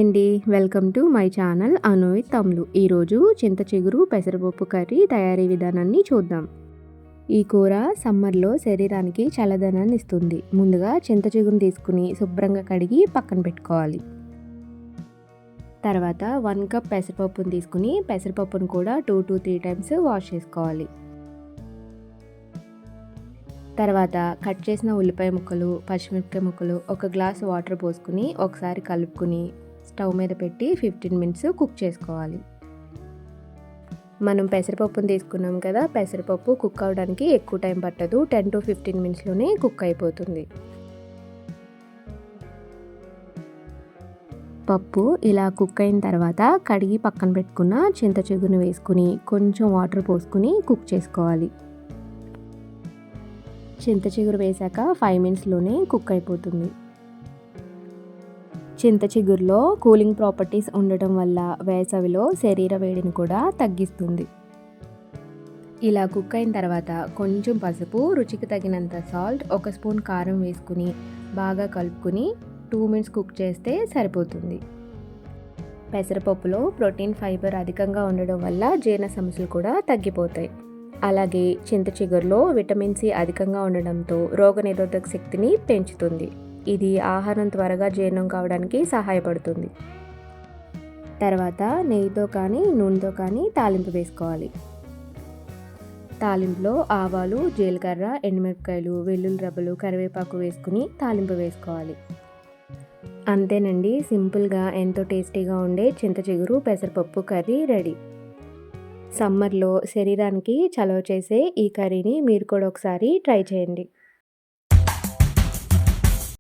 అండి. Welcome to my channel Anu with తమ్ములు. ఈరోజు చింత చిగురు పెసరపప్పు కర్రీ తయారీ విధానాన్ని చూద్దాం. ఈ కూర సమ్మర్లో శరీరానికి చల్లదనాన్ని ఇస్తుంది. ముందుగా చింత చిగురుని తీసుకుని శుభ్రంగా కడిగి పక్కన పెట్టుకోవాలి. తర్వాత 1 కప్ పెసరపప్పును తీసుకుని పెసరపప్పును కూడా 2 to 3 టైమ్స్ వాష్ చేసుకోవాలి. తర్వాత కట్ చేసిన ఉల్లిపాయ ముక్కలు, పచ్చిమిరపకాయ ముక్కలు, ఒక గ్లాస్ వాటర్ పోసుకుని ఒకసారి కలుపుకుని స్టవ్ మీద పెట్టి 15 మినిట్స్ కుక్ చేసుకోవాలి. మనం పెసరపప్పును తీసుకున్నాం కదా, పెసరపప్పు కుక్ అవ్వడానికి ఎక్కువ టైం పట్టదు. 10 to 15 మినిట్స్లోనే కుక్ అయిపోతుంది. పప్పు ఇలా కుక్ అయిన తర్వాత కడిగి పక్కన పెట్టుకున్న చింత చిగురుని వేసుకుని కొంచెం వాటర్ పోసుకుని కుక్ చేసుకోవాలి. చింత చిగురు వేసాక 5 మినిట్స్లోనే కుక్ అయిపోతుంది. చింత చిగురులో కూలింగ్ ప్రాపర్టీస్ ఉండటం వల్ల వేసవిలో శరీర వేడిని కూడా తగ్గిస్తుంది. ఇలా కుక్ అయిన తర్వాత కొంచెం పసుపు, రుచికి తగినంత సాల్ట్, 1 స్పూన్ కారం వేసుకుని బాగా కలుపుకుని 2 మినిట్స్ కుక్ చేస్తే సరిపోతుంది. పెసరపప్పులో ప్రోటీన్, ఫైబర్ అధికంగా ఉండడం వల్ల జీర్ణ సమస్యలు కూడా తగ్గిపోతాయి. అలాగే చింత చిగురులో విటమిన్ సి అధికంగా ఉండడంతో రోగనిరోధక శక్తిని పెంచుతుంది. ఇది ఆహారం త్వరగా జీర్ణం కావడానికి సహాయపడుతుంది. తర్వాత నెయ్యితో కానీ నూనెతో కానీ తాలింపు వేసుకోవాలి. తాలింపులో ఆవాలు, జీలకర్ర, ఎండుమిరపకాయలు, వెల్లుల్లి రెబ్బలు, కరివేపాకు వేసుకుని తాలింపు వేసుకోవాలి. అంతేనండి, సింపుల్గా ఎంతో టేస్టీగా ఉండే చింత చిగురు పెసరపప్పు కర్రీ రెడీ. సమ్మర్లో శరీరానికి చలవ చేసే ఈ కర్రీని మీరు కూడా ఒకసారి ట్రై చేయండి.